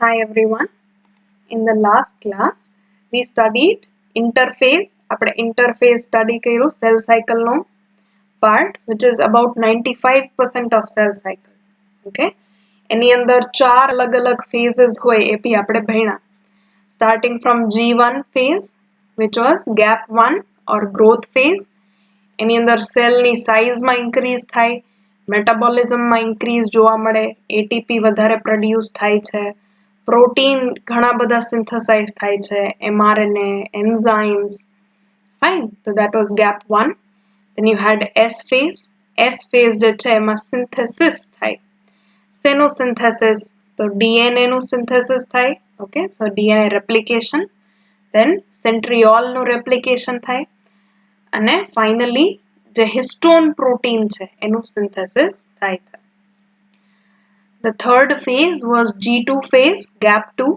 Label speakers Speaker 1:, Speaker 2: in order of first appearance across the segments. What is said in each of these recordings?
Speaker 1: Hi everyone. In the last class, we studied interphase. આપણે interphase study કર્યું cell cycle no part, which is about 95% of cell cycle. Okay. એની અંદર ચાર અલગ-અલગ phases હોય એ બી આપણે ભણ્યા. Starting from G1 phase, which was gap 1 or growth phase. એની અંદર cell ની size માં increase થાય, metabolism માં increase જોવા મળે, ATP વધારે produce થાય છે. Protein ઘણા બધા synthesize થાય છે, mRNA, enzymes. Fine, so that was gap 1. Then you had S phase. S phase જે છે એમાં synthesis થાય. શેનું synthesis? તો DNA નું synthesis થાય. Okay, so DNA replication. Then centriole નું replication થાય. અને finally જે histone protein છે એનું synthesis થાય છે. The third phase was G2 phase, gap 2.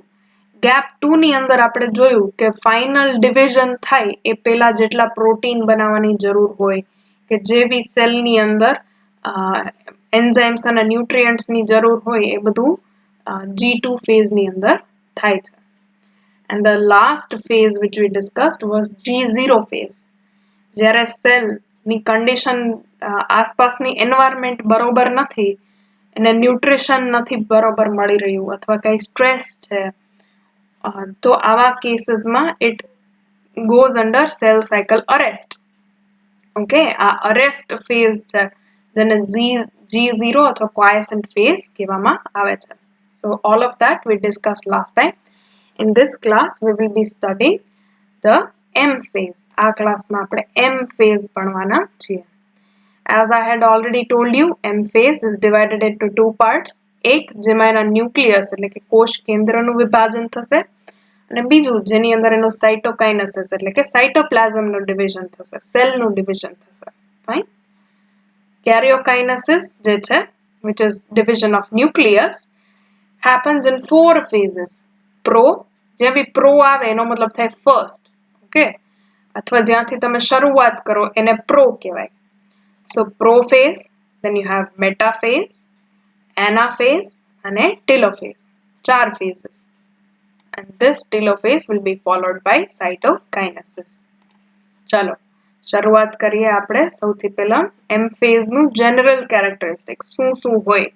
Speaker 1: Gap 2 ની અંદર આપણે જોયું કે final division થાય એ પહેલા જેટલા protein બનાવવાની જરૂર હોય કે જે બી cell ની અંદર enzymes અને nutrients ની જરૂર હોય એ બધું G2 phase ની અંદર થાય છે. And the last phase which we discussed was G0 phase. જ્યારે cell ની condition આસપાસની environment બરોબર નથી, એને ન્યુટ્રિશન નથી બરોબર મળી રહ્યું અથવા કઈ સ્ટ્રેસ છે તો આવા કેસીસમાં it goes under cell cycle arrest. Okay, આ arrest phase છે જેને G0 અથવા quiescent phase કહેવામાં આવે છે. So all of that we discussed last time. In this class we will be studying the M phase. આ ક્લાસમાં આપણે M phase ભણવાના છીએ. As I had already told you, M phase is divided into two parts. એક જેમાં એના nucleus એટલે કે કોષ કેન્દ્રનું વિભાજન થશે અને બીજું જેની અંદર એનું સાઇટોકાઇનેસિસ એટલે કે સાઇટોપ્લાઝમનું ડિવિઝન થશે, સેલનું ડિવિઝન થશે. ફાઇન. કેરિયોકાઇનેસિસ જે છે which is division of nucleus happens in 4 phases. Pro, જે બી pro આવે એનો મતલબ થાય first. ઓકે, અથવા જ્યાંથી તમે શરૂઆત કરો એને pro કહેવાય. So prophase, then you have metaphase, anaphase and telophase. 4 phases. And this telophase will be followed by cytokinesis. ચલો શરૂઆત કરીએ આપણે સૌથી પહેલા M phase નું general characteristics શું હોય.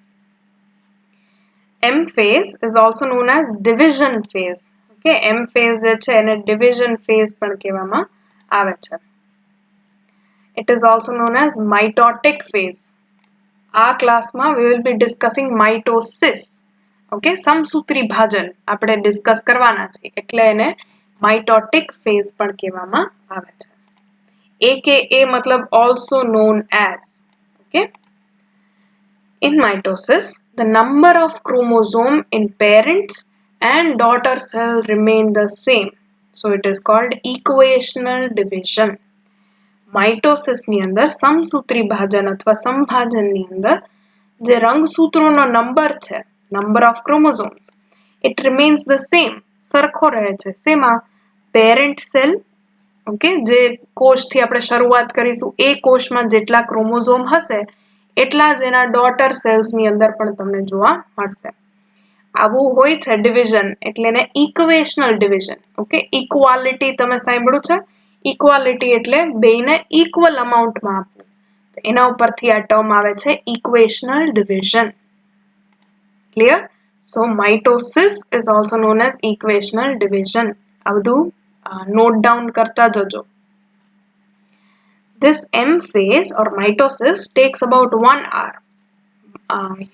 Speaker 1: M phase is also known as division phase. Okay, M phase જે છે એને division phase પણ કહેવામાં આવે છે. It is also known as mitotic phase. આ ક્લાસમાં we will be discussing mitosis. Okay, સમસૂત્રી ભાજન આપણે ડિસ્કસ કરવાના છે એટલે એને mitotic phase પણ કહેવામાં આવે છે. AKA મતલબ also known as. Okay. In mitosis, the number of chromosome in parents and daughter cell remain the same. So it is called equational division. Mitosis ની અંદર સમસૂત્રી ભાજન અથવા સંભાજનની અંદર જે રંગસૂત્રોનો નંબર છે, number of chromosomes, it remains the same, સરખો રહે છે. શેમાં? પેરેન્ટ સેલ, ઓકે, જે કોષથી આપણે શરૂઆત કરીશું એ કોષમાં જેટલા ક્રોમોઝોમ હશે એટલા જ એના ડોટર સેલ્સની અંદર પણ તમને જોવા મળશે. આવું હોય છે ડિવિઝન એટલે એને ઇક્વેશનલ ડિવિઝન. ઓકે, ઇક્વાલિટી તમે સાંભળ્યું છે? ઇક્વાલિટી એટલે બેને ઇક્વલ અમાઉન્ટમાં આપવું. એના ઉપરથી આ ટર્મ આવે છે equational division. Clear? So mitosis is also known as equational division. આ બધું નોટ ડાઉન કરતા જજો. This M phase or mitosis takes about 1 hour.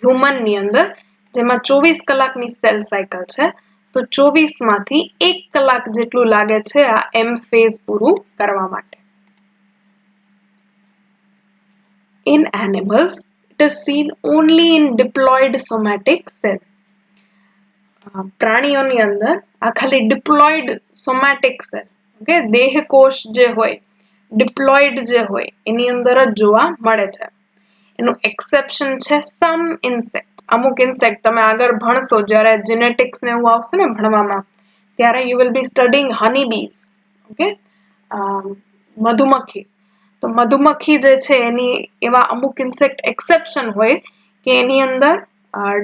Speaker 1: Human ની અંદર જેમાં 24 કલાકની સેલ સાયકલ છે તો 24 માંથી 1 કલાક જેટલું લાગે છે આ M phase પૂરું કરવા માટે. In animals, it is seen only in diploid somatic cell. પ્રાણીઓની અંદર આ ખાલી diploid somatic cell, ઓકે, દેહકોષ જે હોય, diploid જે હોય એની અંદર જ જોવા મળે છે. એનું એક્સેપ્શન છે સમ ઇન્સેક્ટ. અમુક ઇન્સેક્ટ તમે આગળ ભણશો જ્યારે જેનેટિક્સ ને એવું આવશે ને ભણવામાં ત્યારે you will be studying honeybees. Okay, મધુમક્ખી. તો મધુમક્ખી જે છે એની એવા અમુક ઇન્સેક્ટ એક્સેપ્શન હોય કે એની અંદર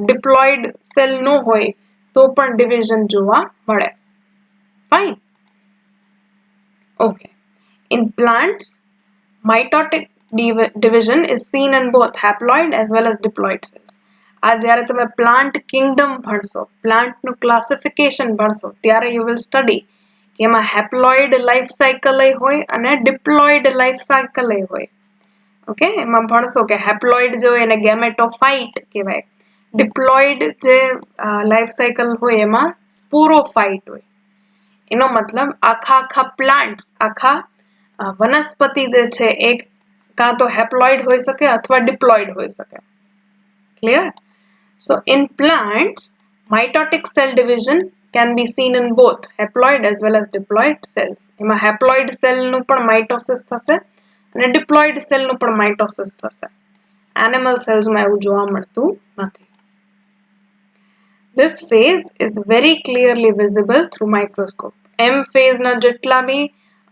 Speaker 1: ડિપ્લોઇડ સેલ ન હોય તો પણ ડિવિઝન જોવા મળે. Fine. Okay. In plants, mitotic division is seen in both haploid as well as diploid cells. આ જ્યારે તમે પ્લાન્ટ કિંગડમ ભણશો, પ્લાન્ટનું ક્લાસિફિકેશન ભણશો, ત્યારે you will study કે એમાં હેપ્લોઇડ લાઈફ સાયકલ હોય અને ડિપ્લોઇડ લાઈફ સાયકલ હોય. ઓકે, એમાં ભણશો કે હેપ્લોઇડ જે હોય એને ગેમેટોફાઇટ કહેવાય. ડિપ્લોઇડ જે લાઈફ સાયકલ હોય એમાં સ્પોરોફાઇટ હોય. એનો મતલબ આખા પ્લાન્ટ્સ, આખા વનસ્પતિ જે છે એ કાં તો હેપ્લોઇડ હોઈ શકે અથવા ડિપ્લોઇડ હોઈ શકે. Clear? So in plants, mitotic cell division can be seen in both haploid as well as diploid cells. એમાં હેપ્લોઇડ સેલનું પણ માઇટોસિસ થશે અને ડિપ્લોઇડ સેલનું પણ માઇટોસિસ થશે. એનિમલ સેલ્સમાં એવું જોવા મળતું નથી. This phase is very clearly visible through microscope. M phase ના જેટલા બી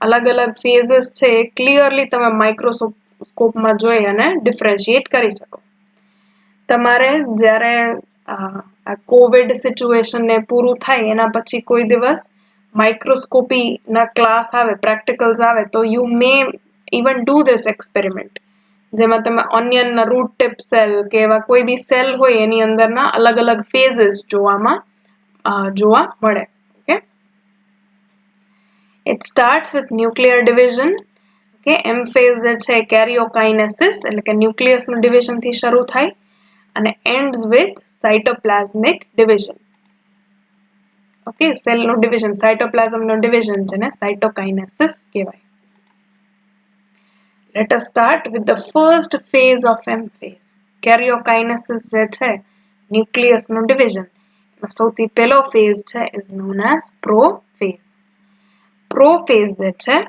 Speaker 1: અલગ-અલગ phases છે એ clearly તમે માઇક્રોસ્કોપમાં જોઈ અને ડિફરન્શિએટ કરી શકો. તમારે જ્યારે આ કોવિડ સિચ્યુએશન ને પૂરું થાય એના પછી કોઈ દિવસ માઇક્રોસ્કોપીના ક્લાસ આવે, પ્રેક્ટિકલ્સ આવે, તો you may even do this experiment, જેમાં તમે ઓનિયનના રૂટ ટિપ સેલ કે એવા કોઈ બી સેલ હોય એની અંદરના અલગ-અલગ ફેઝિસ જોવા મળે. Okay, it starts with nuclear division. Okay, M phase જે છે કેરિયોકાઇનેસિસ એટલે કે ન્યુક્લિયસનું ડિવિઝન થી શરૂ થાય અને ends with cytoplasmic division. Okay, cell no division, cytoplasm no division જેને cytokinesis કહેવાય. Let us start with the first phase of M phase. Karyokinesis જે છે nucleus નું division. સૌથી પહેલો phase છે is known as prophase. Prophase જે છે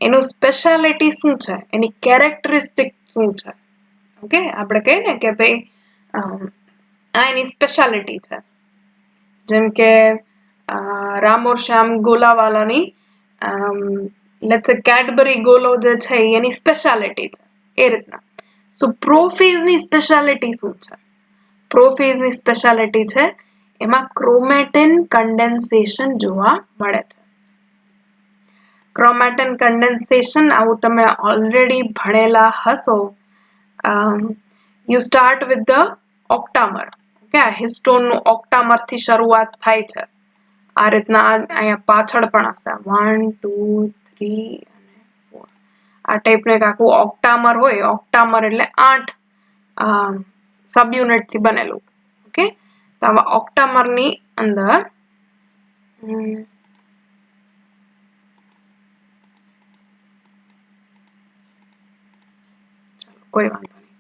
Speaker 1: એનું સ્પેશિયાલિટી શું છે, એની કેરેક્ટરિસ્ટિક શું છે? ઓકે, આપણે કહીએ ને કે ભાઈ આ એની સ્પેશિયાલિટી છે. જેમ કે રામોર શ્યામ ગોલાવાલાની લેટ્સ સે કેડબરી ગોલો જે છે એની સ્પેશિયાલિટી છે, એ રીતના. સો પ્રોફેઝની સ્પેશિયાલિટી શું છે? પ્રોફેઝની સ્પેશિયાલિટી છે એમાં ક્રોમેટિન કન્ડેન્સેશન જોવા મળે છે. ક્રોમેટિન કન્ડેન્સેશન આવું તમે ઓલરેડી ભણેલા હશો. You start with the octamer. Okay, આ હિસ્ટોનનું ઓક્ટામરથી શરૂઆત થાય છે. આ રીતના અહીંયા પાછળ પણ હશે 1 2 3 અને 4. આ ટાઈપનું એક આખું ઓક્ટામર હોય. ઓક્ટામર એટલે 8 સબ યુનિટથી બનેલું. ઓકે, તો આવા ઓક્ટામરની અંદર કોઈ વાંધો નહીં,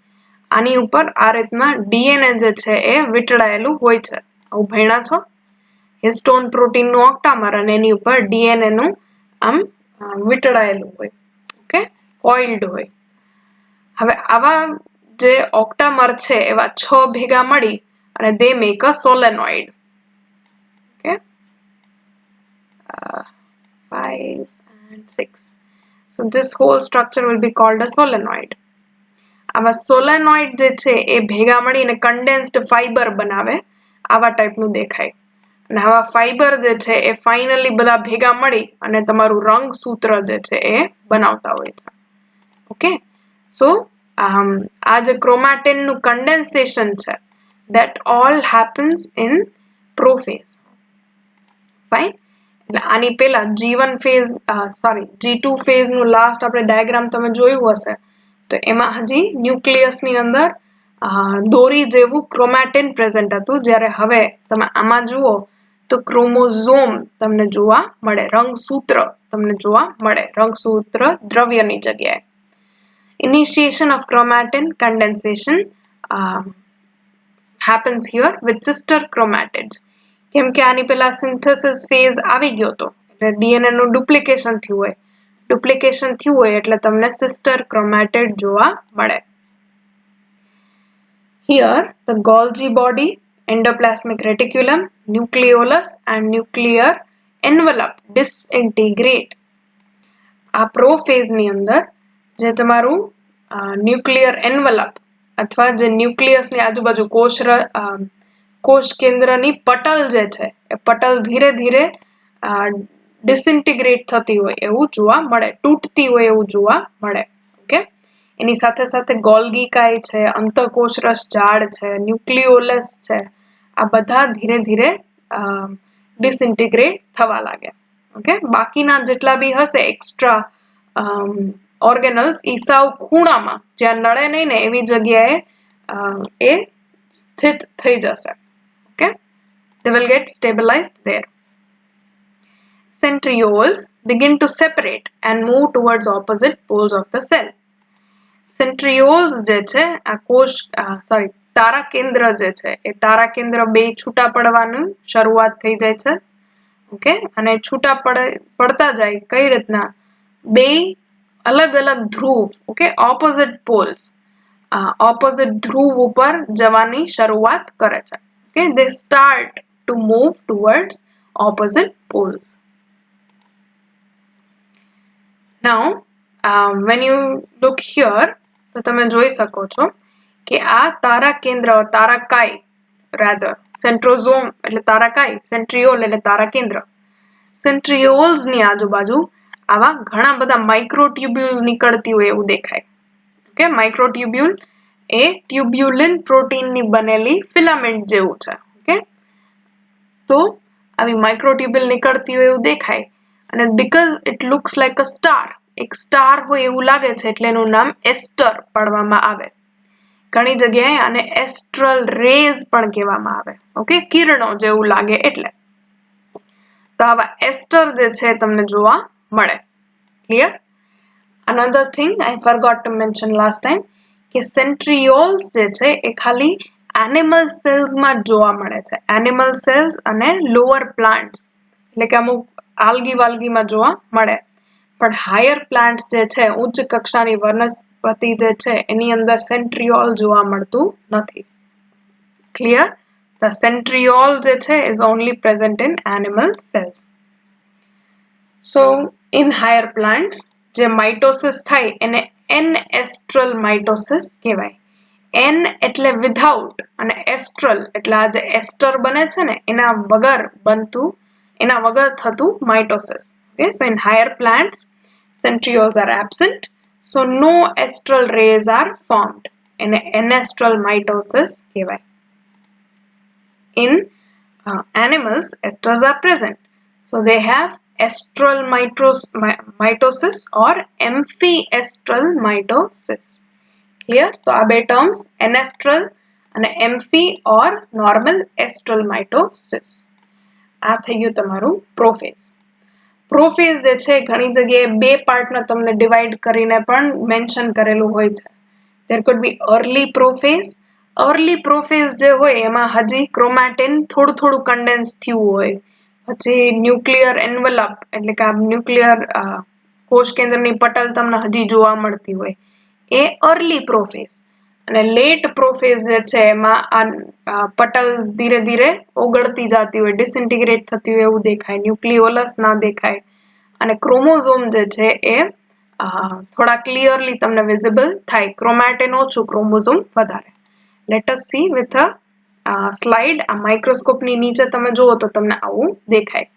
Speaker 1: આની ઉપર આ રીતના ડીએનએ જે છે એ વીંટળાયેલું હોય છે. આવું ભણ્યા છો? હિસ્ટોન પ્રોટીનનું ઓક્ટામર અને એની ઉપર ડીએનએ નું આમ વીંટળાયેલું હોય. ઓકે, કોઇલ્ડ હોય. હવે આવા જે ઓક્ટામર છે એવા 6 ભેગા મળી અને they make a solenoid. Okay, 5 and 6. So this whole structure will be called a solenoid. આવા સોલેનોઇડ જે છે એ ભેગા મળીને કન્ડેન્સ્ડ ફાઈબર બનાવે, આવા ટાઈપનું દેખાય. અને આવા ફાઈબર જે છે એ ફાઇનલી બધા ભેગા મળી અને તમારું રંગસૂત્ર જે છે એ બનાવતા હોય છે. ઓકે, સો આ જે ક્રોમેટિનનું કન્ડેન્સેશન છે that all happens in prophase. Fine. એટલે આની પહેલા G1 phase G2 phase નું લાસ્ટ આપણે ડાયાગ્રામ તમે જોયું હશે, તો એમાં હજી ન્યુક્લિયસની અંદર દોરી જેવું ક્રોમેટિન પ્રેઝન્ટ હતું, જ્યારે હવે તમે આમાં જુઓ તો ક્રોમોઝોમ તમને જોવા મળે, રંગસૂત્ર તમને જોવા મળે, રંગસૂત્ર દ્રવ્યની જગ્યાએ. Initiation of chromatin condensation happens here with sister chromatids. કેમ કે આની પહેલા સિન્થેસિસ ફેઝ આવી ગયો હતો, એટલે ડીએનએ નું ડુપ્લિકેશન થયું હોય. ડુપ્લિકેશન થયું હોય એટલે તમને સિસ્ટર ક્રોમેટિડ જોવા મળે. Here the Golgi body, endoplasmic reticulum, nucleolus and nuclear envelope disintegrate. આ પ્રોફેઝ ની અંદર જે તમારું ન્યુક્લિયર એન્વલપ અથવા જે ન્યુક્લિયસની આજુબાજુ કોષ કેન્દ્રની પટલ જે છે એ પટલ ધીરે ધીરે ડિસઇન્ટિગ્રેટ થતી હોય એવું જોવા મળે, તૂટતી હોય એવું જોવા મળે. ઓકે, એની સાથે સાથે ગોલ્ગી કાય છે, અંતઃકોષરસ ઝાડ છે, ન્યુક્લિયોલસ છે, આ બધા ધીરે ધીરે ડિસઇન્ટિગ્રેટ થવા લાગે. ઓકે, બાકીના જેટલા બી હશે એક્સ્ટ્રા ઓર્ગેનલ્સ ઈ સાવ ખૂણામાં જ્યાં નડે નહીં ને એવી જગ્યાએ એ સ્થિત થઈ જશે. Okay, they will get stabilized there. Centrioles begin to separate and move towards opposite poles of the cell. Centrioles જે છે આ કોષ તારા કેન્દ્ર જે છે એ તારા કેન્દ્ર બે છૂટા પડવાનું શરૂઆત થઈ જાય છે. ઓકે, અને છૂટા પડતા જાય કઈ રીતના, બે અલગ અલગ ધ્રુવ, ઓકે, ઓપોઝિટ પોલ્સ, ઓપોઝિટ ધ્રુવ ઉપર જવાની શરૂઆત કરે છે. Okay, they start to move towards opposite poles. Now, when you look here, તો તમે જોઈ શકો છો કે આ તારા કેન્દ્ર, તારાકાય rather, સેન્ટ્રોઝોમ એટલે તારાકાય, સેન્ટ્રિયોલ એટલે તારા કેન્દ્ર. સેન્ટ્રિયોલ્સ ની આજુબાજુ આવા ઘણા બધા માઇક્રોટ્યુબ્યુલ નીકળતી હોય એવું દેખાય. ઓકે, માઇક્રોટ્યુબ્યુલ એ ટ્યુબ્યુલિન પ્રોટીન ની બનેલી ફિલામેન્ટ જેવું છે. ઓકે, તો આવી માઇક્રોટ્યુબ્યુલ નીકળતી હોય એવું દેખાય, અને because it looks like a star, એક સ્ટાર હોય એવું લાગે છે એટલે એનું નામ એસ્ટર પાડવામાં આવે. ઘણી જગ્યાએ આને એસ્ટ્રલ રેઝ પણ કહેવામાં આવે. ઓકે, કિરણો જેવું લાગે એટલે. તો આવા એસ્ટર જે છે તમને જોવા મળે. Clear? Another thing I forgot to mention last time કે સેન્ટ્રિયોલ્સ જે છે એ ખાલી એનિમલ સેલ્સ માં જોવા મળે છે. એનિમલ સેલ્સ અને લોઅર પ્લાન્ટ્સ એટલે કે અમુક આલ્ગી વાલ્ગીમાં જોવા મળે, પણ હાયર પ્લાન્ટ્સ જે છે, ઉચ્ચ કક્ષાની વનસ્પતિ જે છે એની અંદર સેન્ટ્રિયોલ જોવા મળતું નથી. ક્લિયર? The centriole જે છે is only present in animal cells. So in higher plants જે માઇટોસિસ થાય એને એનએસ્ટ્રલ માઇટોસિસ કહેવાય. એન એટલે વિધાઉટ અને એસ્ટ્રલ એટલે આ જે એસ્ટર બને છે ને એના વગર થતું mitosis. Okay, so in higher plants centrioles are absent, so no estral rays are formed. એને anestral mitosis કહેવાય. In animals, esters are present, so they have estral mitosis or amphiestral mitosis. Clear? So આ બે terms anestral અને amphi or normal estral mitosis. આ થઈ ગયું તમારું prophase. Prophase જે છે ઘણી જગ્યાએ બે પાર્ટને તમને ડિવાઈડ કરીને પણ મેન્શન કરેલું હોય છે. There could be early prophase. Early prophase જે હોય એમાં હજી ક્રોમેટિન થોડું કન્ડેન્સ થયું હોય, પછી ન્યુક્લિયર એન્વલપ એટલે કે આ ન્યુક્લિયર કોષ કેન્દ્રની પટલ તમને હજી જોવા મળતી હોય, એ early prophase. અને લેટ પ્રોફેઝ જે છે એમાં આ પટલ ધીરે ધીરે ઓગળતી જતી હોય, ડિસઇન્ટિગ્રેટ થતી હોય એવું દેખાય, ન્યુક્લિયોલસ ના દેખાય, અને ક્રોમોઝોમ જે છે એ થોડા ક્લિયરલી તમને વિઝિબલ થાય, ક્રોમેટિન ઓછું, ક્રોમોઝોમ વધારે. Let us see with a slide. આ માઇક્રોસ્કોપની નીચે તમે જુઓ તો તમને આવું દેખાય.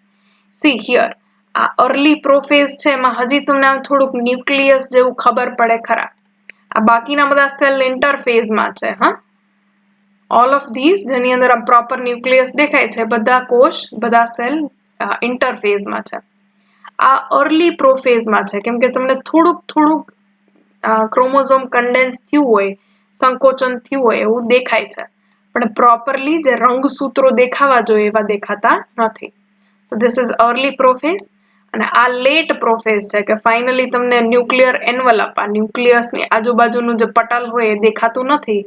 Speaker 1: See here, આ early prophase છે એમાં હજી તમને થોડુંક ન્યુક્લિયસ જેવું ખબર પડે ખરા. આ બાકીના બધા સેલ ઇન્ટરફેઝમાં છે. હા, all of these જેની અંદર આ પ્રોપર ન્યુક્લિયસ દેખાય છે બધા કોષ, બધા સેલ ઇન્ટરફેઝમાં છે. આ early prophase-માં છે કેમ કે તમને થોડુંક ક્રોમોઝોમ કન્ડેન્સ થયું હોય, સંકોચન થયું હોય એવું દેખાય છે, પણ પ્રોપરલી જે રંગસૂત્રો દેખાવા જોઈએ એવા દેખાતા નથી. So this is early prophase. અને આ લેટ પ્રોફેઝ છે કે ફાઇનલી તમને ન્યુક્લિયર એન્વલપ, આ ન્યુક્લિયસની આજુબાજુનું જે પટલ હોય એ દેખાતું નથી,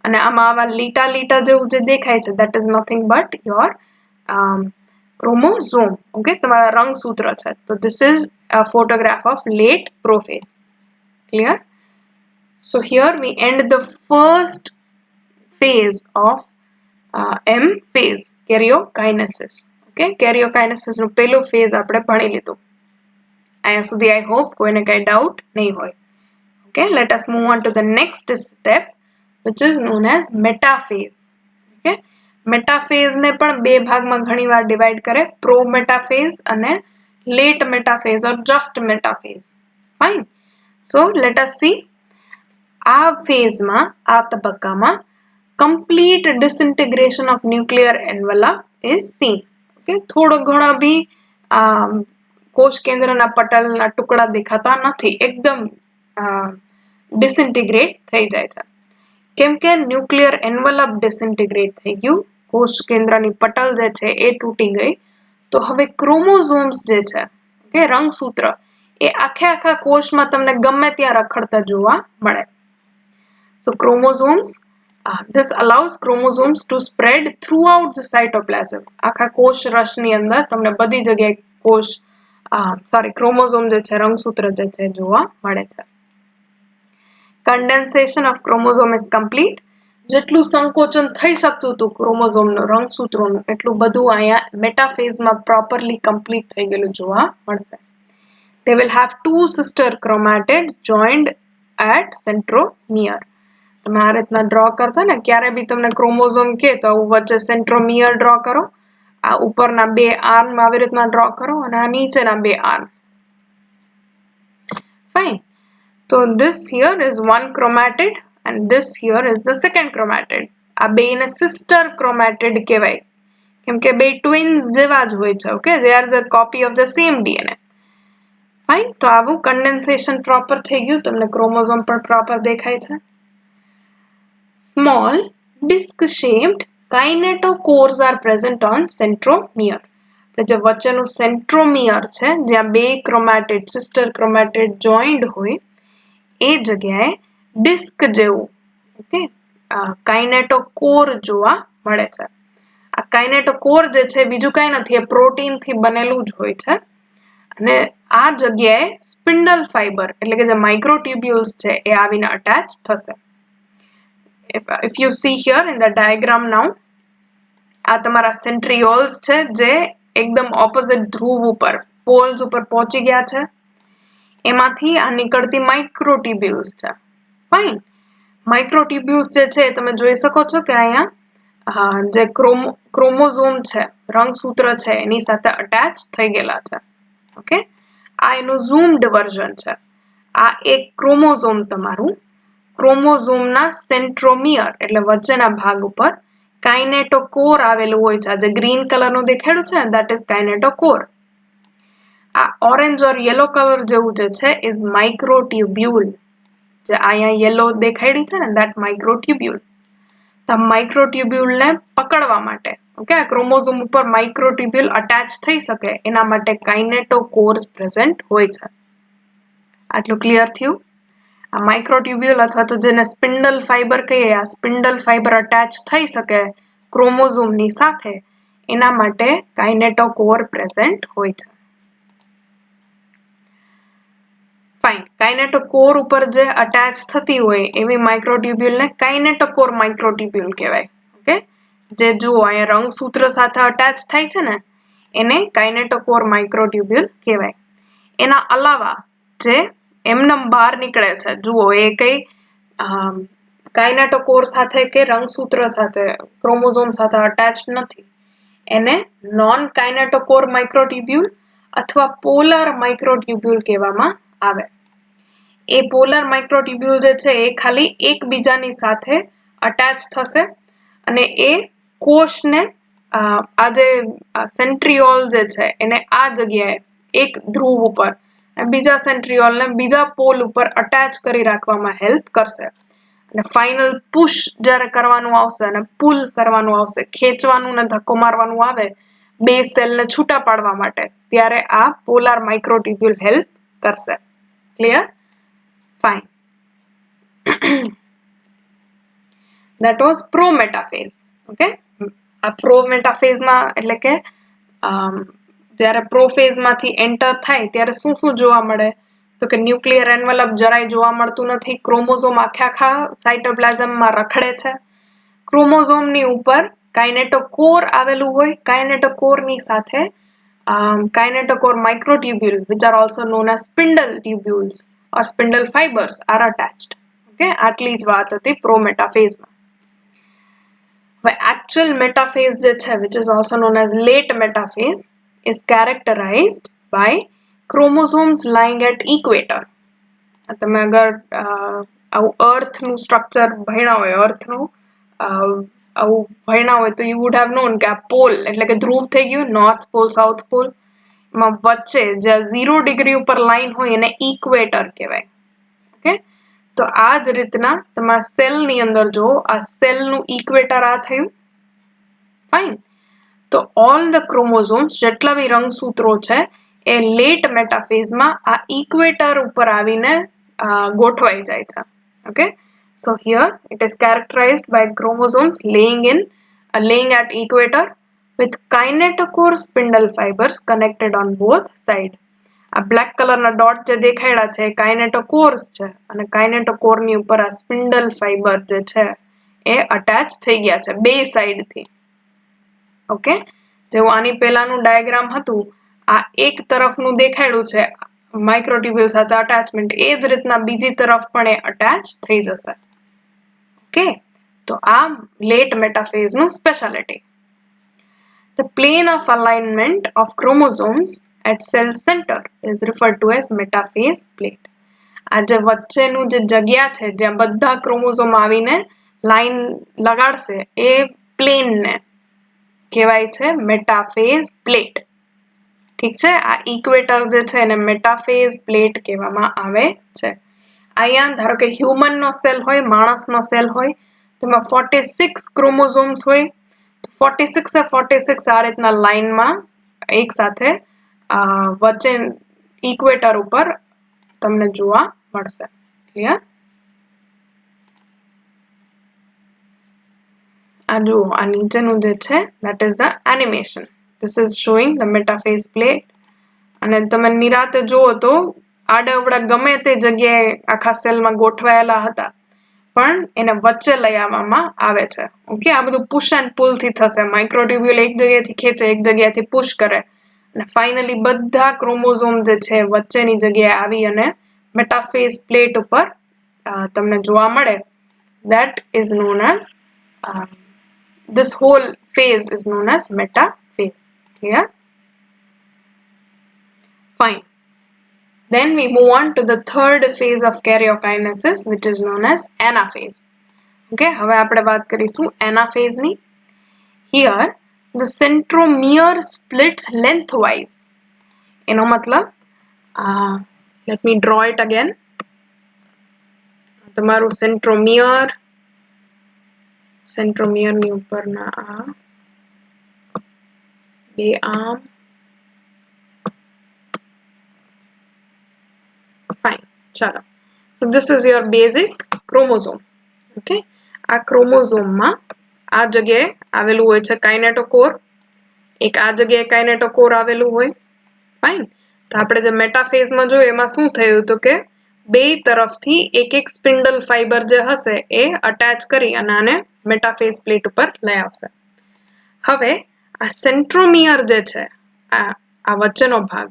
Speaker 1: અને આમાં આવા લીટા જેવું જે દેખાય છે that is nothing but your chromosome. Okay, તમારા રંગસૂત્ર છે. So this is a photograph of late prophase. Clear? So here we end the first phase of M phase, karyokinesis. Okay, karyokinesis નું પહેલું phase આપણે ભણી લીધું. અહીંયા સુધી I hope કોઈને કઈ doubt નહીં હોય. Okay, let us move on to the next step, which is known as metaphase. Okay, metaphase ને પણ બે ભાગમાં ઘણીવાર ડિવાઇડ કરે, પ્રો મેટાફેઝ અને late metaphase or just metaphase. Fine. So let us see. આ ફેઝમાં, આ તબક્કામાં complete disintegration of nuclear envelope is seen. Okay, થોડો ઘણા બી કોષ કેન્દ્રના પટલના ટુકડા દેખાતા નથી, એકદમ ડિસઇન્ટિગ્રેટ થઈ જાય છે. કેમ કે ન્યુક્લિયર એન્વલપ ડિસઇન્ટિગ્રેટ થઈ ગયું, કોષ કેન્દ્રની પટલ જે છે એ તૂટી ગઈ, તો હવે ક્રોમોઝોમ્સ જે છે, ઓકે, રંગસૂત્ર, એ આખા કોષમાં તમને ગમે ત્યાં રખડતા જોવા મળે. So chromosomes, this allows chromosomes to spread throughout the cytoplasm. આખા કોષ રસની અંદર તમને બધી જગ્યાએ ક્રોમોઝોમ જે છે, રંગસૂત્ર જે છે જોવા મળે છે. Condensation of chromosome is complete. જેટલું સંકોચન થઈ શકતું હતું ક્રોમોઝોમનું, રંગસૂત્રોનું, એટલું બધું અહીંયા મેટાફેઝમાં પ્રોપરલી કમ્પ્લીટ થઈ ગયેલું જોવા મળશે. They will have two sister chromatids joined at centromere. તમે આ રીતના ડ્રો કરતા ને, ક્યારે બી તમને ક્રોમોઝોમ કે તો વચ્ચે સેન્ટ્રોમિયર ડ્રો કરો, આ ઉપરના બે આર્મ આવી રીતના ડ્રો કરો અને આ નીચેના બે arm. Fine. So this here is one chromatid and this here is the second chromatid. આ બેને sister chromatid કહેવાય, કેમ કે બે ટ્વિન્સ જેવા જ હોય છે. Okay, they are the copy of the same DNA. Fine. તો આવું કન્ડેન્સેશન પ્રોપર થઈ ગયું, તમને ક્રોમોઝોમ પણ પ્રોપર દેખાય છે. Small disc-shaped kinetochores are present on centromere. જે વચ્ચેનું સેન્ટ્રોમિયર છે, જ્યાં બે ક્રોમેટિડ, સિસ્ટર ક્રોમેટિડ જોઈન્ડ હોય, એ જગ્યાએ ડિસ્ક જેવું, ઓકે, કાઇનેટોકોર જોવા મળે છે. આ કાઇનેટોકોર જે છે બીજું કાંઈ નથી, એ પ્રોટીનથી બનેલું જ હોય છે. અને આ જગ્યાએ સ્પિન્ડલ ફાઈબર એટલે કે જે માઇક્રોટ્યુબ્યુલ્સ છે એ આવીને અટેચ થશે. If you see here in the diagram now, આ તમારા સેન્ટ્રિયોલ્સ છે જે એકદમ ઓપોઝિટ ધ્રુવ ઉપર, પોલ્સ ઉપર પહોંચી ગયા છે. એમાંથી આ નીકળતી માઇક્રોટ્યુબ્યુલ્સ છે. ફાઇન. માઇક્રોટ્યુબ્યુલ્સ જે છે તમે જોઈ શકો છો કે અહીંયા જે ક્રોમોઝોમ છે, રંગસૂત્ર છે, એની સાથે અટેચ થઈ ગયેલા છે. ઓકે, આ એનું ઝૂમ્ડ વર્ઝન છે. આ એક ક્રોમોઝોમ તમારું ક્રોમોઝોમના સેન્ટ્રોમિયર એટલે વચ્ચેના ભાગ ઉપર કાઇનેટોકોર આવેલું હોય છે. જે ગ્રીન કલરનું દેખાડ્યું છે ને, that is કાઇનેટોકોર. આ ઓરેન્જ ઓર યલો કલર જેવું જે છે is માઇક્રોટ્યુબ્યુલ. જે અહીંયા યલો દેખાડી છે ને, that માઇક્રોટ્યુબ્યુલ. તો માઇક્રોટ્યુબ્યુલને પકડવા માટે, ઓકે, આ ક્રોમોઝોમ ઉપર માઇક્રોટ્યુબ્યુલ અટેચ થઈ શકે એના માટે કાઇનેટોકોર્સ પ્રેઝન્ટ હોય છે. આટલું ક્લિયર થયું? આ માઇક્રોટ્યુબ્યુલ અથવા તો જેને સ્પિન્ડલ ફાઈબર કહીએ, આ સ્પિન્ડલ ફાઈબર અટેચ થઈ શકે ક્રોમોઝોમની સાથે, એના માટે કાઇનેટોકોર પ્રેઝન્ટ હોય છે. ફાઇન. કાઇનેટોકોર ઉપર જે અટેચ થતી હોય એવી માઇક્રોટ્યુબ્યુલને કાઇનેટોકોર માઇક્રોટ્યુબ્યુલ કહેવાય. ઓકે, જે જુઓ અહીંયા રંગસૂત્ર સાથે અટેચ થાય છે ને, એને કાઇનેટોકોર માઇક્રોટ્યુબ્યુલ કહેવાય. એના અલાવા જે એમનેમ બહાર નીકળે છે, જુઓ એ કઈ કાઇનેટોકોર સાથે કે રંગસૂત્ર સાથે, ક્રોમોઝોમ સાથે અટેચ નથી, એને નોન કાઇનેટોકોર માઇક્રોટ્યુબ્યુલ અથવા પોલર માઇક્રોટ્યુબ્યુલ કહેવામાં આવે. એ પોલર માઇક્રોટ્યુબ્યુલ જે છે એ ખાલી એકબીજાની સાથે અટેચ થશે અને એ કોષને આ જે સેન્ટ્રિયોલ જે છે એને આ જગ્યાએ એક ધ્રુવ ઉપર બીજા સેન્ટ્રિયોલને બીજા પોલ ઉપર અટેચ કરી રાખવામાં હેલ્પ કરશે. અને ફાઇનલ પુશ જ્યારે કરવાનું આવશે અને પુલ કરવાનું આવશે, ખેંચવાનું ને ધક્કો મારવાનું આવે બે સેલને છૂટા પાડવા માટે, ત્યારે આ પોલર માઇક્રોટ્યુબ્યુલ હેલ્પ કરશે. Clear? Fine. That was prometaphase. Okay, આ પ્રોમેટાફેઝમાં એટલે કે જ્યારે પ્રોફેઝમાંથી એન્ટર થાય ત્યારે શું શું જોવા મળે? તો કે ન્યુક્લિયર એન્વલપ જરાય જોવા મળતું નથી. ક્રોમોઝોમ આખા સાયટોપ્લાઝમમાં રખડે છે. ક્રોમોઝોમની ઉપર કાઇનેટોકોર આવેલું હોય, કાઇનેટોકોરની સાથે kinetochore microtubule which are also known as spindle tubules or spindle fibers are attached. Okay, આટલી જ વાત હતી પ્રોમેટાફેઝમાં. The actual metaphase જે છે, which is also known as late metaphase, is characterized by chromosomes lying at equator. તમે અગર આવું અર્થનું structure ભણ્યા હોય, અર્થનું આવું ભણ્યા હોય તો you would have known કે આ પોલ એટલે કે ધ્રુવ થઈ ગયું, નોર્થ પોલ, સાઉથ પોલ, એમાં વચ્ચે જે 0 ડિગ્રી ઉપર લાઈન હોય એને ઇક્વેટર કહેવાય. ઓકે, તો આ જ રીતના તમારા સેલની અંદર જો આ સેલનું ઇક્વેટર આ થયું. ફાઇન. તો ઓલ ધ ક્રોમોઝોમ્સ જેટલા બી રંગસૂત્રો છે એ લેટ મેટાફેઝમાં આ ઇક્વેટર ઉપર આવીને ગોઠવાઈ જાય છે. Okay, so here it is characterized by chromosomes laying at equator with kinetochore spindle fibers connected on both sides. આ બ્લેક કલરના ડોટ જે દેખાડ્યા છે એ કાઇનેટોકોર્સ છે અને કાઇનેટોકોરની ઉપર આ સ્પિન્ડલ ફાઈબર જે છે એ અટેચ થઈ ગયા છે બે સાઈડથી. ઓકે, જેવું આની પહેલાનું ડાયાગ્રામ હતું, આ એક તરફનું દેખાડ્યું છે માઇક્રોટ્યુબ્યુલ સાથે અટેચમેન્ટ, એ જ રીતના બીજી તરફ પણ એ અટેચ થઈ જશે. ઓકે, તો આ લેટ મેટાફેઝનું speciality. The plane of alignment of chromosomes at cell center is referred to as metaphase plate. આ જે વચ્ચેનું જે જગ્યા છે જ્યાં બધા ક્રોમોઝોમ આવીને લાઈન લગાડશે એ પ્લેનને કહેવાય છે મેટાફેઝ પ્લેટ. ઠીક છે, આ ઇક્વેટર જે છે એને મેટાફેઝ પ્લેટ કહેવામાં આવે છે. અહીંયા ધારો કે હ્યુમનનો સેલ હોય, માણસનો સેલ હોય, તેમાં 46 ક્રોમોઝોમ્સ હોય. 46 એ 46 આ રીતના લાઈનમાં એક સાથે વચ્ચે ઇક્વેટર ઉપર તમને જોવા મળશે. ક્લિયર? આ જુઓ, આ નીચેનું જે છે that is the animation. This is showing the metaphase plate. અને તમે નિરાતે જુઓ તો આડા અવડા ગમે તે જગ્યાએ આખા સેલમાં ગોઠવાયેલા હતા પણ એને વચ્ચે લઈ આવવામાં આવે છે. ઓકે, આ બધું પુશ એન્ડ પુલ થી થશે. માઇક્રોટ્યુબ્યુલ એક જગ્યાએથી ખેંચે, એક જગ્યાએથી પુશ કરે અને ફાઇનલી બધા ક્રોમોઝોમ જે છે વચ્ચેની જગ્યાએ આવી અને મેટાફેઝ પ્લેટ ઉપર તમને જોવા મળે. That is known as this whole phase is known as metaphase. Clear? Fine. Then we move on to the third phase of karyokinesis, which is known as anaphase. Okay, હવે આપણે વાત કરીશું anaphase ની. Here the centromere splits lengthwise. એનો મતલબ let me draw it again. તમારું centromere ની ઉપરના આ બે આર્મ. Fine, ચાલો. So this is your basic chromosome. Okay, આ ક્રોમોઝોમમાં આ જગ્યાએ આવેલું હોય છે કાઇનેટોકોર, એક આ જગ્યાએ કાઇનેટોકોર આવેલું હોય. ફાઇન. તો આપણે જે મેટાફેઝમાં જોયું એમાં શું થયું તો કે બે તરફથી એક એક સ્પિન્ડલ ફાઈબર જે હશે એ અટેચ કરી અને આને મેટાફેઝ પ્લેટ ઉપર લઈ આવશે. હવે આ સેન્ટ્રોમિયર જે છે આ વચ્ચેનો ભાગ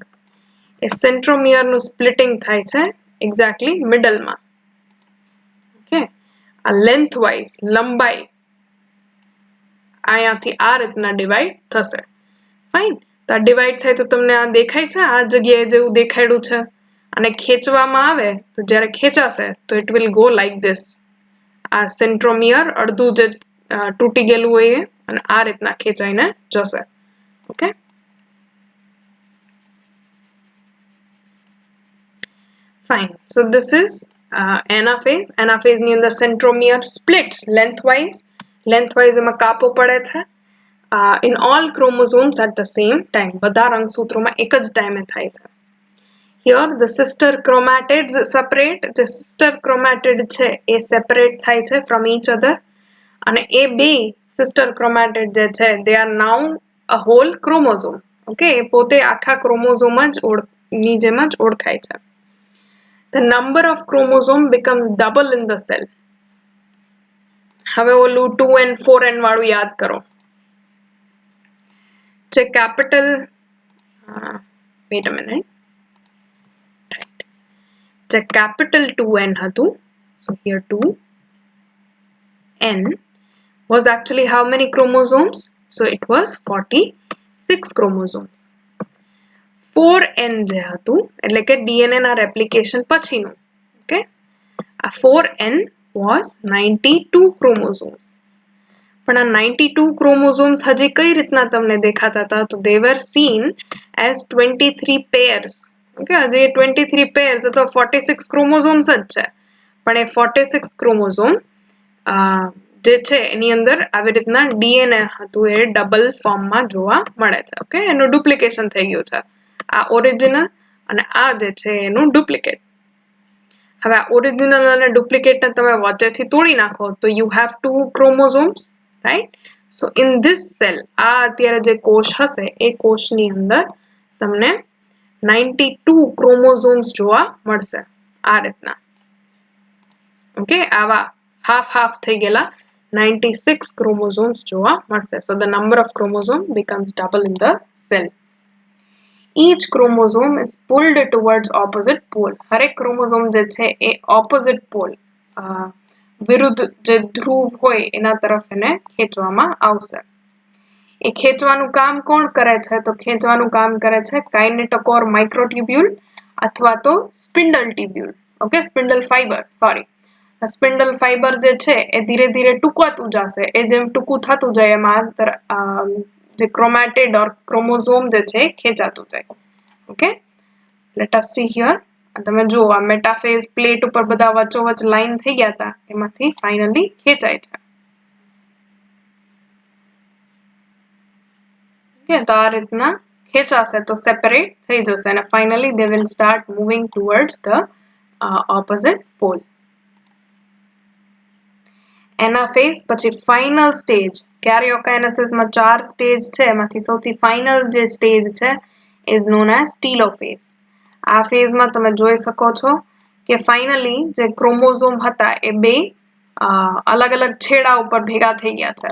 Speaker 1: એ સેન્ટ્રોમિયરનું સ્પ્લિટિંગ થાય છે એક્ઝેક્ટલી મિડલમાં. ઓકે, આ લેન્થવાઇઝ લંબાઈ અહીંયાથી આ રીતના ડિવાઈડ થશે. ફાઇન. તો આ ડિવાઈડ થાય તો તમને આ દેખાય છે આ જગ્યાએ જેવું દેખાડ્યું છે. અને ખેંચવામાં આવે તો જ્યારે ખેંચાશે તો it will go like this. આ સેન્ટ્રોમિયર અડધું જે તૂટી ગયેલું હોય એ અને આ રીતના ખેંચાઈને જશે. Okay, fine. So this is anaphase. Anaphase ની અંદર centromere splits lengthwise. Lengthwise એમાં કાપો પડે છે. In all chromosomes at the same time. બધા રંગસૂત્રોમાં એક જ ટાઈમે થાય છે. Here the sister chromatids separate. જે sister chromatid છે એ separate થાય છે from each other. અને એ બે sister chromatid જે છે they are now a whole chromosome. Okay, એ પોતે આખા ક્રોમોઝોમ ની જેમ જ ઓળખાય છે. The number of chromosome becomes double in the cell. હવે ઓલું 2n 4n વાળું યાદ કરો. જે capital wait a minute. જે capital 2n હતું, so here 2n was actually how many chromosomes? So it was 46 chromosomes. 4n જે હતું એટલે કે DNA ના replication પછીનું. Okay, આ 4n was 92 chromosomes. પણ આ 92 chromosomes હજી કઈ રીતના તમને દેખાતા હતા? તો they were seen as 23 pairs. Okay, હજી 23 pairs તો 46 chromosomes જ છે. પણ એ 46 chromosome જે છે એની અંદર આવી રીતના DNA હતું એ ડબલ ફોર્મમાં જોવા મળે છે. ઓકે, એનું ડુપ્લિકેશન થઈ ગયું છે. આ ઓરિજિનલ અને આ જે છે એનું ડુપ્લિકેટ. હવે આ ઓરિજિનલ અને ડુપ્લિકેટને તમે વચ્ચેથી તોડી નાખો તો you have 2 chromosomes, right? So in this cell આ અત્યારે જે કોષ હશે એ કોષની અંદર તમને 92 chromosomes જોવા મળશે આ રીતના. ઓકે, આવા હાફ થઈ ગયેલા 96 chromosomes જોવા મળશે. So the number of chromosome becomes double in the cell. Each chromosome is pulled towards opposite pole. હરેક chromosome જે છે એ opposite pole વિરુદ્ધ જે ધ્રુવ હોય એના તરફ એને ખેંચવામાં આવશે. એ ખેંચવાનું કામ કોણ કરે છે? તો ખેંચવાનું કામ કરે છે કાઇનેટોકોર માઇક્રોટ્યુબ્યુલ અથવા તો spindle tubule. Okay, spindle fibre, sorry. Spindle fibre જે છે એ ધીરે ધીરે ટૂંકાતું જશે. એ જેમ ટૂંકું થતું જાય એમાં જે ક્રોમેટિડ ઓર ક્રોમોઝોમ જે છે ખેંચાતું જાય. Okay, late us C here. તમે જુઓ આ મેટાફેઝ પ્લેટ ઉપર બધા વચ્ચોવચ્ચ લાઈન થઈ ગયા હતા એમાંથી ફાઇનલી ખેંચાય છે. ઓકે, તો આ રીતના ખેંચાશે તો સેપરેટ થઈ જશે અને finally they will start moving towards the opposite pole. Anaphase પછી ફાઇનલ સ્ટેજ. કેરિયોકાઇનેસિસમાં 4 સ્ટેજ છે, એમાંથી સૌથી ફાઇનલ જે સ્ટેજ છે ઇઝ નોન એઝ ટીલોફેઝ. આ ફેઝમાં તમે જોઈ શકો છો કે ફાઇનલી જે ક્રોમોઝોમ હતા એ બે અલગ અલગ છેડા ઉપર ભેગા થઈ ગયા છે,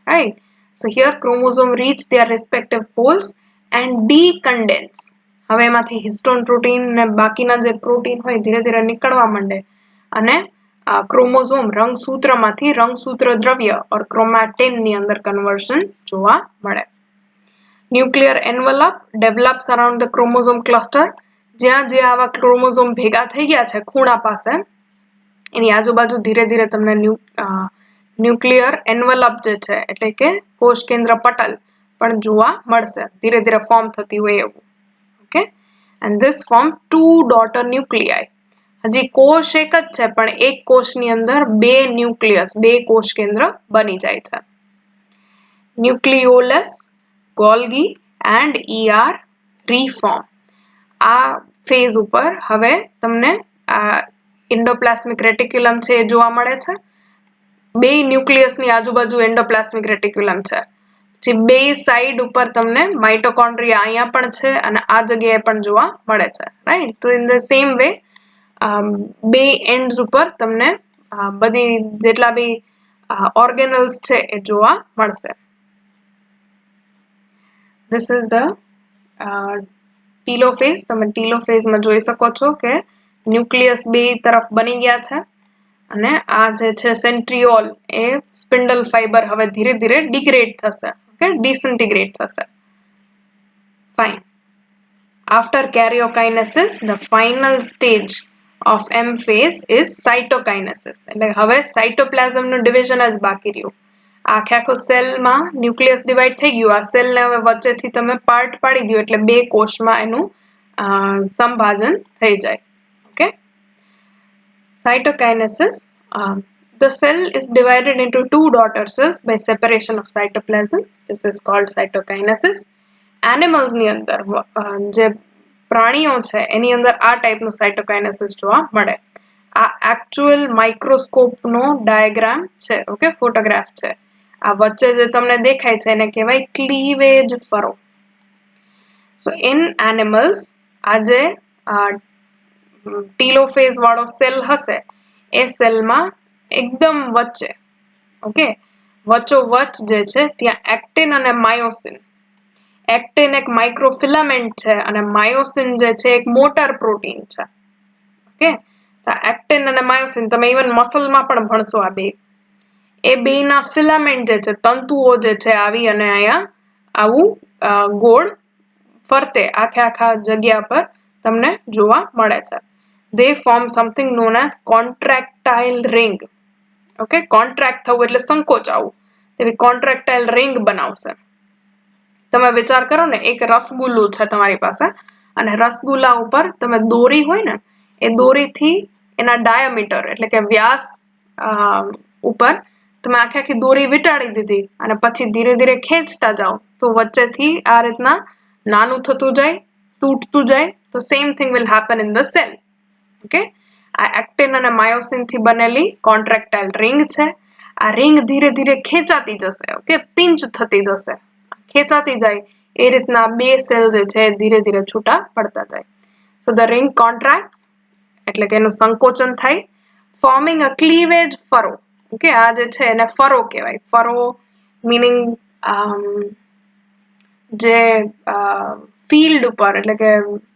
Speaker 1: right? So here chromosome reach their respective poles and decondense. હવે એમાંથી હિસ્ટોન પ્રોટીન ને બાકીના જે પ્રોટીન હોય ધીરે ધીરે નીકળવા માંડે અને ક્રોમોઝોમ રંગસૂત્રમાંથી રંગસૂત્ર દ્રવ્ય ઓર ક્રોમેટિન ની અંદર કન્વર્ઝન જોવા મળે. Nuclear envelope develops around the chromosome cluster. જ્યાં જે આવા ક્રોમોઝોમ ભેગા થઈ ગયા છે ખૂણા પાસે એની આજુબાજુ ધીરે ધીરે તમને ન્યુક્લિયર એન્વેલપ જે છે એટલે કે કોષ કેન્દ્ર પટલ પણ જોવા મળશે, ધીરે ધીરે ફોર્મ થતી હોય એવું. Okay, and this form 2 daughter nuclei. હજી કોષ એક જ છે પણ એક કોષની અંદર 2 ન્યુક્લિયસ, 2 કોષ કેન્દ્ર બની જાય છે. ન્યુક્લિયોલસ, ગોલ્ગી એન્ડ ER રીફોર્મ. આ ફેઝ ઉપર હવે તમને આ એન્ડોપ્લાસ્મિક રેટિક્યુલમ છે એ જોવા મળે છે. 2 ન્યુક્લિયસની આજુબાજુ એન્ડોપ્લાસ્મિક રેટિક્યુલમ છે. જે 2 સાઈડ ઉપર તમને માઇટોકોન્ડ્રિયા અહીંયા પણ છે અને આ જગ્યાએ પણ જોવા મળે છે, રાઈટ? તો in the same way 2 ends ઉપર તમને બધી જેટલા બી ઓર્ગેનલ્સ છે એ જોવા મળશે. This is the ટીલોફેઝ. તમે ટીલોફેઝમાં જોઈ શકો છો કે ન્યુક્લિયસ 2 તરફ બની ગયા છે અને આ જે છે સેન્ટ્રિયોલ એ સ્પિન્ડલ ફાઈબર હવે ધીરે ધીરે ડિગ્રેડ થશે, ઓકે, ડિસઇન્ટિગ્રેટ થશે. Fine. After karyokinesis, the final stage of M phase is cytokinesis. એટલે હવે સાઇટોપ્લાઝમનું ડિવિઝન જ બાકી રહ્યું. આખો સેલમાં ન્યુક્લિયસ ડિવાઈડ થઈ ગયું. આ સેલને હવે વચ્ચેથી તમે પાર્ટ પાડી દો એટલે 2 કોષમાં એનું સંભાજન થઈ જાય. Okay, cytokinesis. The cell is divided into 2 daughter cells by separation of cytoplasm. This is called cytokinesis. Animals ની અંદર જે પ્રાણીઓ છે એની અંદર આ ટાઈપનું સાઇટોકાઇનેસિસ જોવા મળે. આ એક્ચ્યુઅલ માઇક્રોસ્કોપનો ડાયાગ્રામ છે, ઓકે, ફોટોગ્રાફ છે. આ વચ્ચે જે તમને દેખાય છે એને કહેવાય ક્લીવેજ ફરો. સો ઇન એનિમલ્સ આ જે ટીલોફેઝ વાળો સેલ હશે એ સેલમાં એકદમ વચ્ચે, ઓકે, વચ્ચોવચ્ચ જે છે ત્યાં એક્ટિન અને માયોસિન. એક્ટિન એક માઇક્રોફિલામેન્ટ છે અને માયોસિન જે છે એક મોટર પ્રોટીન છે. ઓકે, તો એક્ટિન અને માયોસિન તમે ઇવન મસલમાં પણ ભણશો આ બે. એ બેના ફિલામેન્ટ જે છે તંતુઓ જે છે આવી અને અહીંયા આવું ગોળ ફરતે આખા જગ્યા પર તમને જોવા મળે છે. They form something known as contractile ring. Okay, contract થવું એટલે સંકોચાવું, તેવી કોન્ટ્રાક્ટાઇલ રિંગ બનાવશે. તમે વિચાર કરો ને, એક રસગુલ્લું છે તમારી પાસે અને રસગુલ્લા ઉપર તમે દોરી હોય ને, એ દોરીથી એના ડાયામીટર એટલે કે વ્યાસ ઉપર તમે આખી દોરી વીંટાળી દીધી અને પછી ધીરે ધીરે ખેંચતા જાઓ તો વચ્ચેથી આ રીતના નાનું થતું જાય, તૂટતું જાય. તો same thing will happen in the cell. Okay, આ એક્ટિન અને માયોસિન થી બનેલી કોન્ટ્રાક્ટાઇલ રિંગ છે. આ રિંગ ધીરે ધીરે ખેંચાતી જશે. ઓકે, પિંચ થતી જશે, ખેંચાતી જાય. એ રીતના બે સેલ જે છે ધીરે ધીરે છૂટા પડતા જાય. સો ધ રિંગ કોન્ટ્રાક્ટ્સ એટલે કે એનું સંકોચન થાય, ફોર્મિંગ અ ક્લીવેજ ફરો. ઓકે, આ જે છે એને ફરો કહેવાય. ફરો મીનિંગ જે ફિલ્ડ ઉપર એટલે કે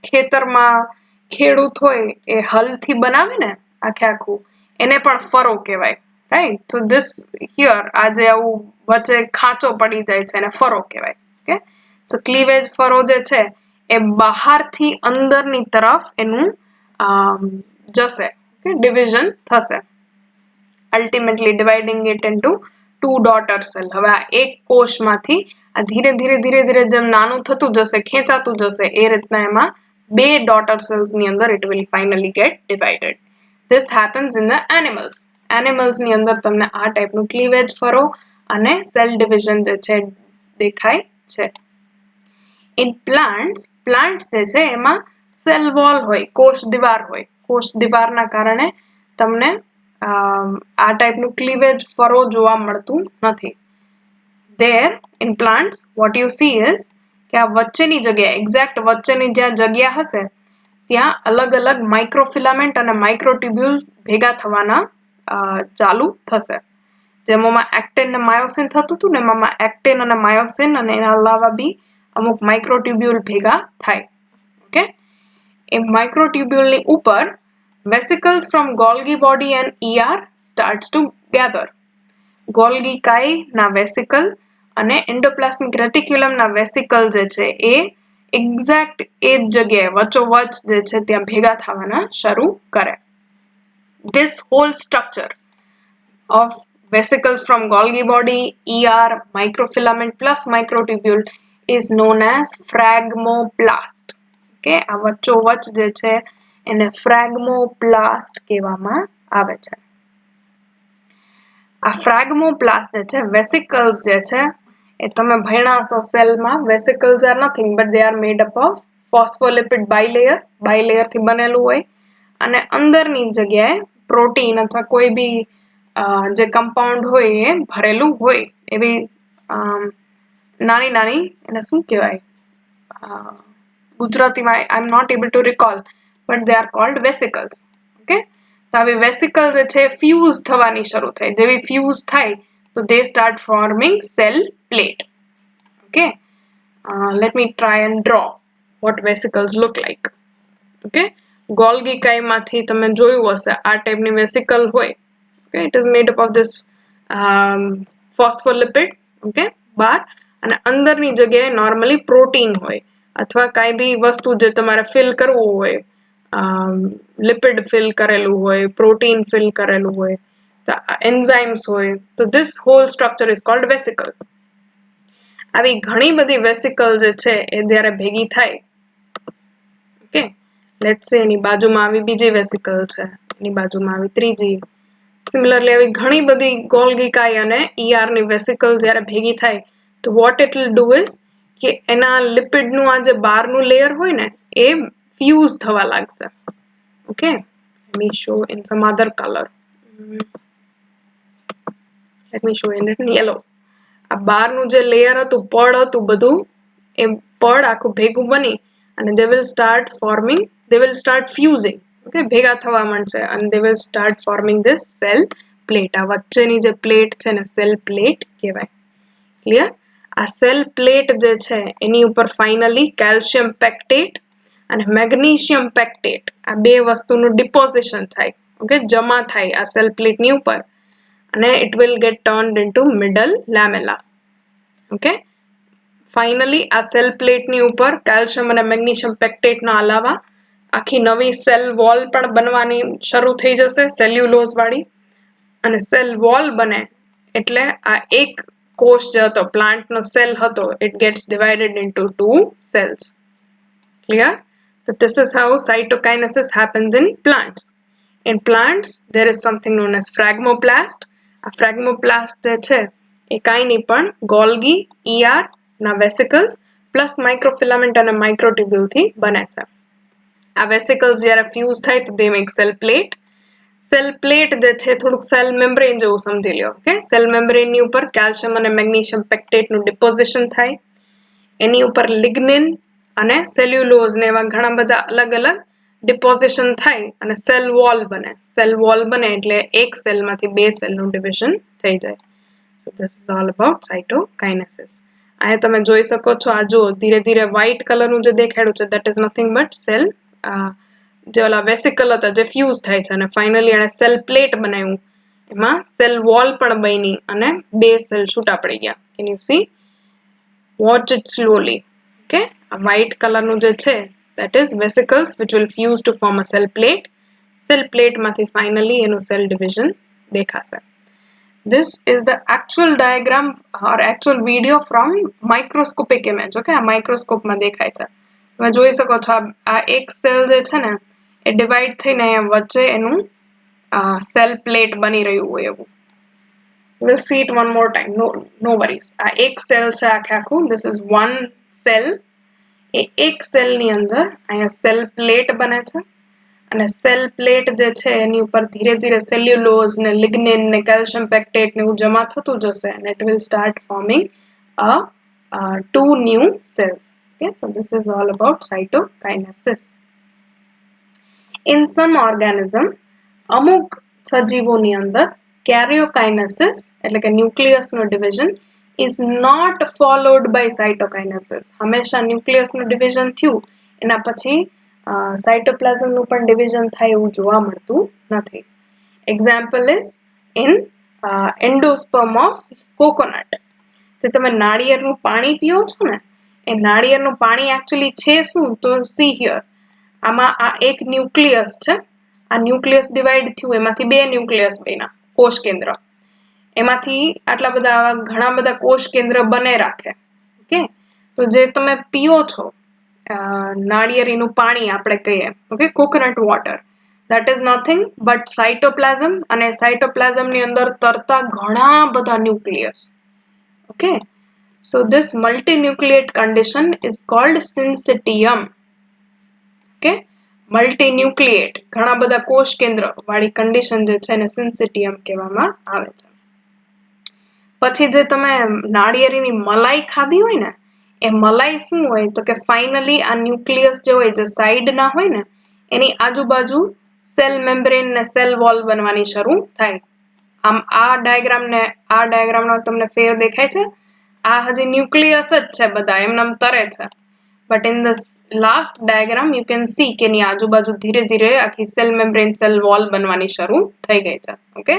Speaker 1: ખેતરમાં ખેડૂત હોય એ હલથી બનાવે ને આખું, એને પણ ફરો કહેવાય. રાઈટ, સો ધીસ હિયર આજે આવું વચ્ચે ખાંચો પડી જાય છે એને ફરો કહેવાય. ઓકે, સો ક્લીવેજ ફરો જે છે એ બહારથી અંદરની તરફ એનું જશે. ઓકે, ડિવિઝન થશે, ultimately dividing it into 2 daughter cell. હવે આ એક કોષમાંથી આ ધીરે ધીરે જેમ નાનું થતું જશે, ખેંચાતું જશે, એ રીતના એમાં 2 ડોટર સેલ્સ ની અંદર it will finally get divided. This happens in the animals. Animals ની અંદર તમને આ ટાઈપનું ક્લીવેજ ફરો અને સેલ ડિવિઝન જે છે દેખાય છે. In plants જે છે એમાં સેલ વોલ હોય, કોષ દીવાર હોય. કોષ દીવારના કારણે તમને આ ટાઈપનું ક્લીવેજ ફરો જોવા મળતું નથી. There in plants what you see is કે આ વચ્ચેની જગ્યા, એક્ઝેક્ટ વચ્ચેની જ્યાં જગ્યા હશે ત્યાં અલગ અલગ માઇક્રોફિલામેન્ટ અને માઇક્રોટ્યુબ્યુલ ભેગા થવાના ચાલુ થશે. જેમાં એક્ટિન અને માયોસિન થતું હતું ને, એમાં એક્ટિન અને માયોસિન અને એના અલાવા બી અમુક માઇક્રોટ્યુબ્યુલ ભેગા થાય. ઓકે, એ માઇક્રોટ્યુબ્યુલની ઉપર vesicles from Golgi body and ER starts to gather. Golgi કાઈના વેસિકલ અને એન્ડોપ્લાસ્મિક રેટિક્યુલમના વેસિકલ જે છે એ એક્ઝેક્ટ એ જ જગ્યાએ વચ્ચોવચ જે છે ત્યાં ભેગા થવાના શરૂ કરે. This whole structure of vesicles from Golgi body, ER, microfilament plus microtubule is known as phragmoplast. Okay, આ વચ્ચોવચ જે છે એને ફ્રેગમોપ્લાસ્ટ કહેવામાં આવે છે. આ ફ્રેગમોપ્લાસ્ટ જે છે, વેસિકલ્સ જે છે એ તમે ભણ્યા હશો સેલમાં. Vesicles are nothing but they are made up of phospholipid bilayer થી બનેલું હોય અને અંદરની જગ્યાએ પ્રોટીન અથવા કોઈ બી જે કમ્પાઉન્ડ હોય એ ભરેલું હોય. એવી નાની એને શું કહેવાય ગુજરાતીમાં I am not able to recall but they are called vesicles. Okay, તો આવી વેસિકલ જે છે ફ્યુઝ થવાની શરૂ થાય. જેવી ફ્યુઝ થાય તો they start forming cell plate. Okay, let me try and draw what vesicles look like. Okay, Golgi કાઈમાંથી તમે જોયું હશે આ ટાઈપની વેસિકલ હોય. Okay, it is made up of this phospholipid. Okay, બાર અને અંદરની જગ્યાએ નોર્મલી પ્રોટીન હોય અથવા કાંઈ બી વસ્તુ જે તમારે ફિલ કરવું હોય, લિપિડ ફિલ કરેલું હોય, પ્રોટીન ફિલ કરેલું હોય, એન્ઝાઇમ્સ હોય. તો this whole structure is called vesicle. આવી ઘણી બધી વેસિકલ જે છે એ જ્યારે ભેગી થાય, ઓકે, લેટ્સ સે એની બાજુમાં આવી બીજી વેસિકલ છે, એની બાજુમાં આવી ત્રીજી. સિમિલરલી આવી ઘણી બધી ગોલ્ગી કાઈ અને ER ની વેસિકલ જ્યારે ભેગી થાય તો what it will do is કે એના લિપિડનું આ જે બહારનું લેયર હોય ને એ ફ્યુઝ થવા લાગશે. Okay, let me show in some other color. Let me show in yellow. આ બહારનું જે લેયર હતું, પડ હતું બધું, એ પડ આખું ભેગું બની અને they will start fusing. Okay, ભેગા થવા માંડશે અને they will start forming this cell plate. આ વચ્ચેની જે પ્લેટ છે ને સેલ પ્લેટ કહેવાય. ક્લિયર? આ સેલ પ્લેટ જે છે એની ઉપર ફાઇનલી કેલ્શિયમ પેક્ટેટ અને મેગ્નેશિયમ પેક્ટેટ આ બે વસ્તુનું ડિપોઝિશન થાય. ઓકે, જમા થાય આ સેલ પ્લેટની ઉપર અને it will get turned into middle lamella. Okay, finally આ સેલ પ્લેટની ઉપર કેલ્શિયમ અને મેગ્નેશિયમ પેક્ટેટના અલાવા આખી નવી સેલ વોલ પણ બનવાની શરૂ થઈ જશે સેલ્યુલોઝ વાળી, અને સેલ વોલ બને એટલે આ એક કોષ જે હતો પ્લાન્ટનો સેલ હતો it gets divided into two cells. Clear? So this is how cytokinesis happens in plants. In plants there is something known as phragmoplast. આ phragmoplast જે છે એ કાંઈ નહીં પણ ગોલ્ગી ER ના વેસિકલ્સ પ્લસ માઇક્રોફિલામેન્ટ અને માઇક્રોટ્યુબ્યુલ થી બને છે. આ વેસિકલ્સ જ્યારે ફ્યુઝ થાય તો દે make cell plate. Cell plate જે છે થોડુંક સેલ મેમ્બ્રેન જેવું સમજી લ્યો. ઓકે, સેલ મેમ્બ્રેનની ઉપર કેલ્શિયમ અને મેગ્નેશિયમ પેક્ટેટનું ડિપોઝિશન થાય, એની ઉપર લિગ્નિન અને સેલ્યુલોઝ ને એવા ઘણા બધા અલગ અલગ ડિપોઝિશન થાય અને સેલ વોલ બને. સેલ વોલ બને એટલે એક સેલમાંથી બે સેલનું ડિવિઝન થઈ જાય. So this is all about cytokinesis. અહીંયા તમે જોઈ શકો છો, આ જો ધીરે ધીરે વ્હાઇટ કલરનું જે દેખાડ્યું છે that is nothing but cell, જે ઓલા વેસિકલ હતા જે ફ્યુઝ થાય છે અને ફાઇનલી એણે સેલ પ્લેટ બનાવ્યું, એમાં સેલ વોલ પણ બની અને બે સેલ છૂટા પડી ગયા. Can you C? Watch it slowly. Okay, આ વ્હાઇટ કલરનું જે છે that is vesicles which will fuse to form a cell plate. Cell plate માંથી finally એનું cell division દેખાશે. This is the actual diagram or actual video from microscopic image. Okay, આ microscope માં દેખાય છે. તમે જોઈ શકો છો આ એક સેલ જે છે ને એ ડિવાઈડ થઈને વચ્ચે એનું સેલ પ્લેટ બની રહ્યું હોય એવું. We'll see it one more time. No worries. આ એક સેલ છે આખે આખું. This is one cell. એ એક સેલની અંદર અહીંયા સેલ પ્લેટ બને છે અને સેલ પ્લેટ જે છે એની ઉપર ધીરે ધીરે સેલ્યુલોઝ ને લિગ્નિન ને કેલ્શિયમ પેક્ટેટ ને એવું જમા થતું જશે and it will start forming two new cells. Okay, so this is all about cytokinesis. In some organism, અમુક સજીવોની અંદર karyokinesis એટલે કે ન્યુક્લિયસનો division is not followed by cytokinesis. હંમેશા ન્યુક્લિયસનું ડિવિઝન થયું એના પછી સાઇટોપ્લાઝમનું પણ ડિવિઝન થાય એવું જોવા મળતું નથી. Example is in endosperm of coconut. જે તમે નાળિયેરનું પાણી પીઓ છો ને એ નાળિયેરનું પાણી એકચ્યુઅલી છે શું? તો સી હિયર, આમાં આ એક ન્યુક્લિયસ છે, આ ન્યુક્લિયસ ડિવાઈડ થયું, એમાંથી બે ન્યુક્લિયસ બન્યા કોષ કેન્દ્ર, એમાંથી આટલા બધા ઘણા બધા કોષ કેન્દ્ર બને રાખે. ઓકે, તો જે તમે પીઓ છો નાળિયેરીનું પાણી આપણે કહીએ, okay, coconut water, that is nothing but cytoplasm અને સાઇટોપ્લાઝમની અંદર તરતા ઘણા બધા nucleus. Okay, so this multinucleate condition is called syncytium. Okay, multinucleate ઘણા બધા કોષ કેન્દ્ર વાળી કન્ડિશન જે છે એને સિન્સિટિયમ કહેવામાં આવે છે. પછી જે તમે નાળિયેરીની મલાઈ ખાધી હોય ને એ મલાઈ શું હોય તો કે ફાઇનલી આ ન્યુક્લિયસ જે હોય જે સાઈડના હોય ને એની આજુબાજુ સેલ મેમ્બ્રેન ને સેલ વોલ બનવાની શરૂ થાય. આમ આ ડાયાગ્રામનો તમને ફેર દેખાય છે? આ હજી ન્યુક્લિયસ જ છે, બધા એમનામ તરે છે. But in the last diagram you can see કે એની આજુબાજુ ધીરે ધીરે આખી સેલ મેમ્બ્રેન સેલ વોલ બનવાની શરૂ થઈ ગઈ છે. ઓકે,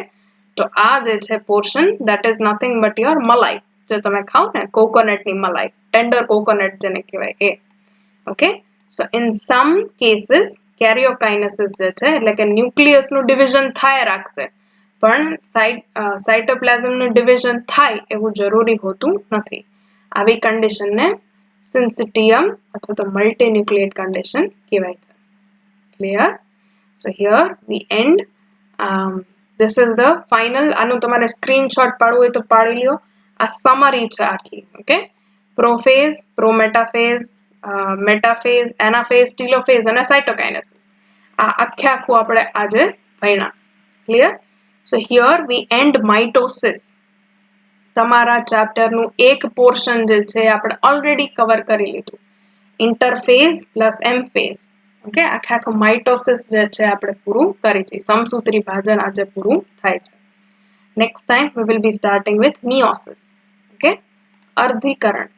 Speaker 1: તો આ જે છે portion that is nothing but your મલાઈ, જે તમે ખાઓ ને કોકોનટની મલાઈ, ટેન્ડર કોકોનટ જેને કહેવાય એ. Okay, so in some cases karyokinesis જે છે એટલે કે ન્યુક્લિયસનું ડિવિઝન થાય રાખશે પણ સાઇટોપ્લાઝમનું ડિવિઝન થાય એવું જરૂરી હોતું નથી. આવી કન્ડિશનને સિન્સિટિયમ અથવા તો મલ્ટીન્યુક્લિએટ કન્ડિશન કહેવાય છે. Clear? So here we and. This is the final. આનું તમારે સ્ક્રીનશોટ પાડવું હોય તો પાડી લ્યો. આ સમરી છે આખી. Okay, prophase, prometaphase, metaphase, anaphase, telophase અને સાઇટોકાઇનેસિસ. આ આખે આખું આપણે આજે ભણ્યા. Clear? So here we end mitosis. તમારા ચેપ્ટરનું એક પોર્શન જે છે આપણે ઓલરેડી કવર કરી લીધું, ઇન્ટરફેઝ પ્લસ એમફેઝ. ઓકે, આખે આખું માઇટોસિસ જે છે આપણે પૂરું કરી છે. સમસૂત્રી ભાજન આજે પૂરું થાય છે. Next time we will be starting with meiosis. Okay, અર્ધીકરણ.